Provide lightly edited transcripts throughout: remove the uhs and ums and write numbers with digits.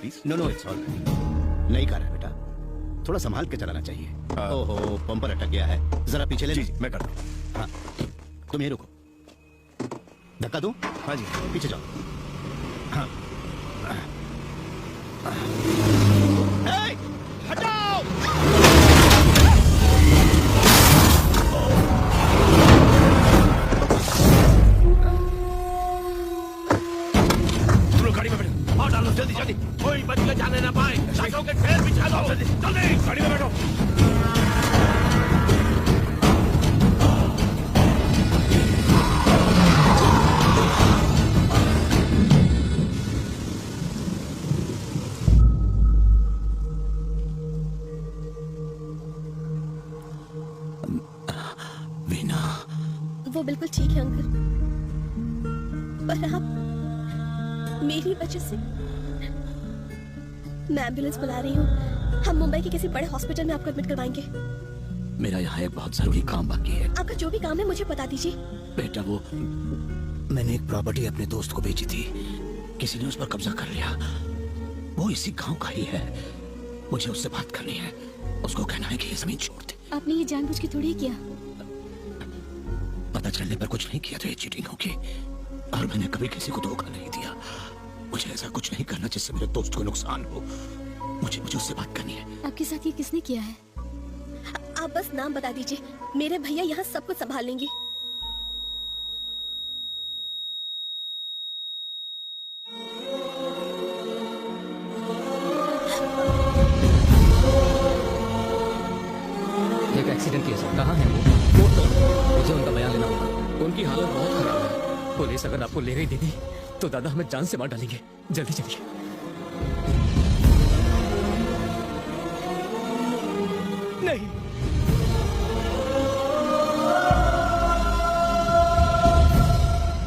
Please. No no it's all right. नई car है बेटा, थोड़ा संभाल के चलाना चाहिए। ओहो पंपर अटक गया है, जरा पीछे ले जी लो। जी मैं करता हूँ। हाँ तुम यहीं रुको। धक्का दूं? हाँ जी। पीछे जाओ। हाँ ए, हटाओ! तुम लोग गाड़ी में बैठो। और डालो जल्दी जल्दी, कोई बच के जाने ना पाए। लाशों के ढेर बिछा दो। जल्दी जल्दी गाड़ी में बैठो। वीना, वो बिल्कुल ठीक है अंकल, पर आप मेरी वजह से। मैं एम्बुलेंस बुला रही हूँ, हम मुंबई के किसी बड़े हॉस्पिटल में आपको एडमिट करवाएंगे। मेरा यहाँ एक बहुत जरूरी काम बाकी है। आपका जो भी काम है मुझे बता दीजिए। बेटा वो मैंने एक प्रॉपर्टी अपने दोस्त को बेची थी, किसी ने उस पर कब्जा कर लिया। वो इसी गांव का ही है, मुझे उससे बात करनी है। उसको कहना है कि ये जमीन छोड़ दे। आपने ये जानबूझ के थोड़ी किया। पता चलने पर कुछ नहीं किया तो ये चीटिंग होगी, और मैंने कभी किसी को धोखा नहीं दिया। मुझे ऐसा कुछ नहीं करना जिससे मेरे दोस्त को नुकसान हो। मुझे उससे बात करनी है। आपके साथ ये किसने किया है? आप बस नाम बता दीजिए, मेरे भैया यहाँ सब कुछ संभाल लेंगे। एक एक्सीडेंट केस है। कहाँ है वो तो मुझे उनका बयान लेना होगा। उनकी हालत बहुत खराब है। पुलिस अगर आपको ले गई दीदी तो दादा हमें जान से मार डालेंगे। जल्दी चलिए। नहीं,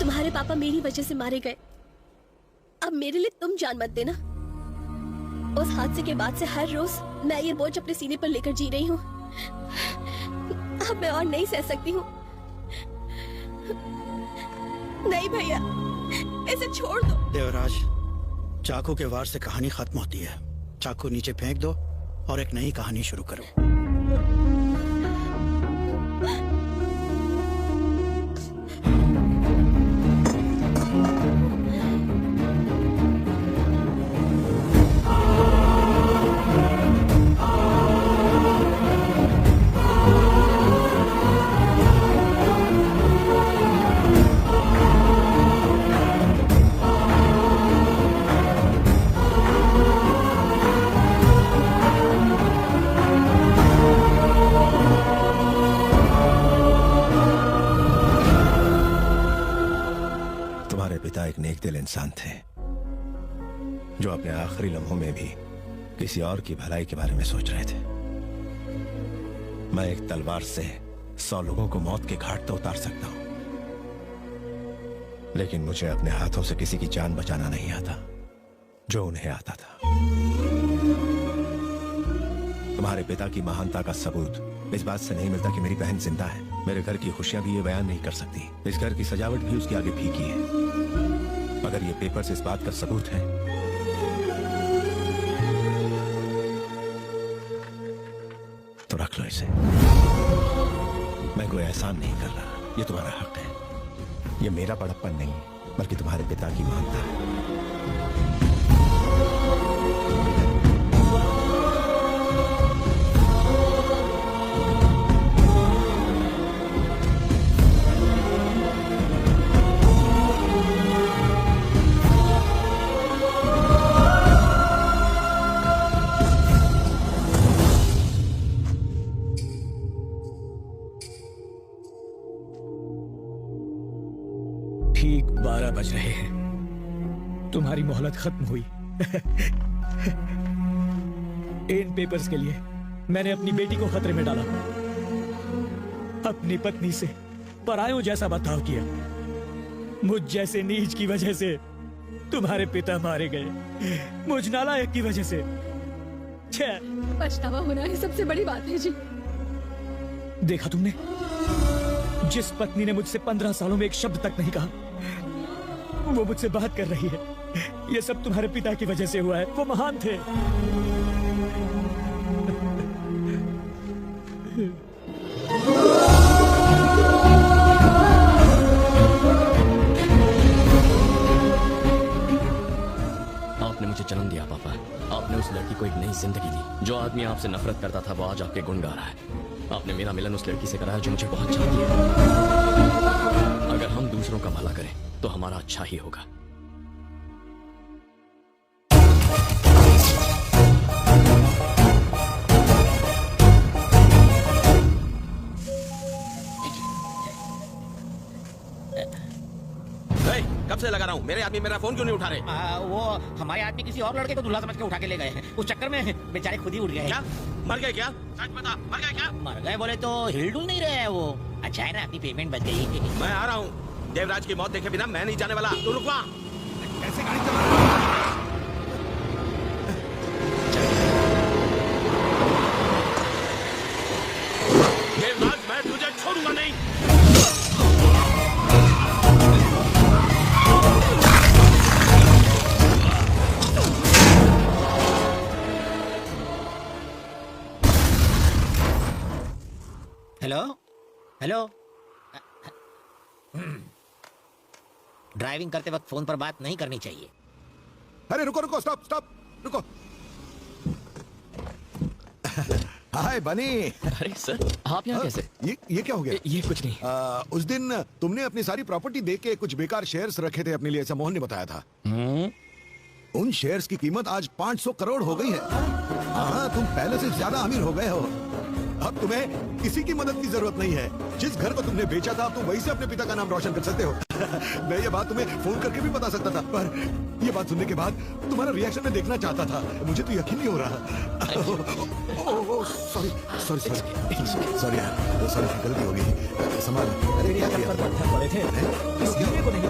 तुम्हारे पापा मेरी वजह से मारे गए, अब मेरे लिए तुम जान मत देना। उस हादसे के बाद से हर रोज मैं ये बोझ अपने सीने पर लेकर जी रही हूँ। अब मैं और नहीं सह सकती हूँ। नहीं भैया, इसे छोड़ दो। देवराज, चाकू के वार से कहानी खत्म होती है। चाकू नीचे फेंक दो और एक नई कहानी शुरू करो। पिता एक नेक दिल इंसान थे जो अपने आखिरी लम्हों में भी किसी और की भलाई के बारे में सोच रहे थे। मैं एक तलवार से 100 लोगों को मौत के घाट तो उतार सकता हूं, लेकिन मुझे अपने हाथों से किसी की जान बचाना नहीं आता जो उन्हें आता था। तुम्हारे पिता की महानता का सबूत इस बात से नहीं मिलता कि मेरी बहन जिंदा है। मेरे घर की खुशियां भी ये बयान नहीं कर सकती। इस घर की सजावट भी उसके आगे फीकी है। अगर ये पेपर्स इस बात का सबूत है तो रख लो इसे। मैं कोई एहसान नहीं कर रहा, ये तुम्हारा हक है। ये मेरा बड़प्पन नहीं बल्कि तुम्हारे पिता की महानता है। ठीक 12 बज रहे हैं। तुम्हारी मोहलत खत्म हुई। इन पेपर्स के लिए मैंने अपनी बेटी को खतरे में डाला, अपनी पत्नी से परायों जैसा बर्ताव किया। मुझ जैसे नीच की वजह से तुम्हारे पिता मारे गए, मुझ नालायक की वजह से। पछतावा होना ही सबसे बड़ी बात है जी। देखा तुमने, जिस पत्नी ने मुझसे 15 सालों में एक शब्द तक नहीं कहा, वो मुझसे बात कर रही है। ये सब तुम्हारे पिता की वजह से हुआ है। वो महान थे। आपने मुझे जन्म दिया पापा। आपने उस लड़की को एक नई जिंदगी दी। जो आदमी आपसे नफरत करता था वो आज आपके गुण गा रहा है। आपने मेरा मिलन उस लड़की से कराया जो मुझे बहुत चाहती है। अगर हम दूसरों का भला करें तो हमारा अच्छा ही होगा। कब से लगा रहा हूँ, मेरे आदमी मेरा फोन क्यों नहीं उठा रहे? वो हमारे आदमी किसी और लड़के को दूल्हा समझ के उठा के ले गए हैं। उस चक्कर में बेचारे खुद ही उठ गए। क्या मर गए? क्या सच बता, मर गए क्या? मर गए बोले तो हिलडुल नहीं रहे हैं वो। अच्छा है ना अपनी पेमेंट बच गई। मैं आ रहा हूँ। देवराज की मौत देखे बिना मैं नहीं जाने वाला। तू रुक वहाँ। कैसे गाड़ी चला रहा है? देवराज, मैं तुझे छोड़ूंगा नहीं। Hello hello. ड्राइविंग करते वक्त फोन पर बात नहीं करनी चाहिए। अरे रुको रुको, स्टॉप स्टॉप, रुको। हाय बनी। अरे सर, आप यहाँ कैसे? ये क्या हो गया? ये कुछ नहीं। उस दिन तुमने अपनी सारी प्रॉपर्टी दे के कुछ बेकार शेयर्स रखे थे अपने लिए, ऐसा मोहन ने बताया था। उन शेयर्स की कीमत आज 500 करोड़ हो गई है। हाँ, तुम पहले से ज्यादा अमीर हो गए हो। अब तुम्हें किसी की मदद की जरूरत नहीं है। जिस घर को तुमने बेचा था, अब तुम वहीं से अपने पिता का नाम रोशन कर सकते हो। मैं ये बात तुम्हें फोन करके भी बता सकता था, पर ये बात सुनने के बाद तुम्हारा रिएक्शन मैं देखना चाहता था। मुझे तो यकीन नहीं हो रहा। सॉरी सॉरी सॉरी सॉरी, गलती हो गई। संभाल। पड़े थे। इस गिरने को नहीं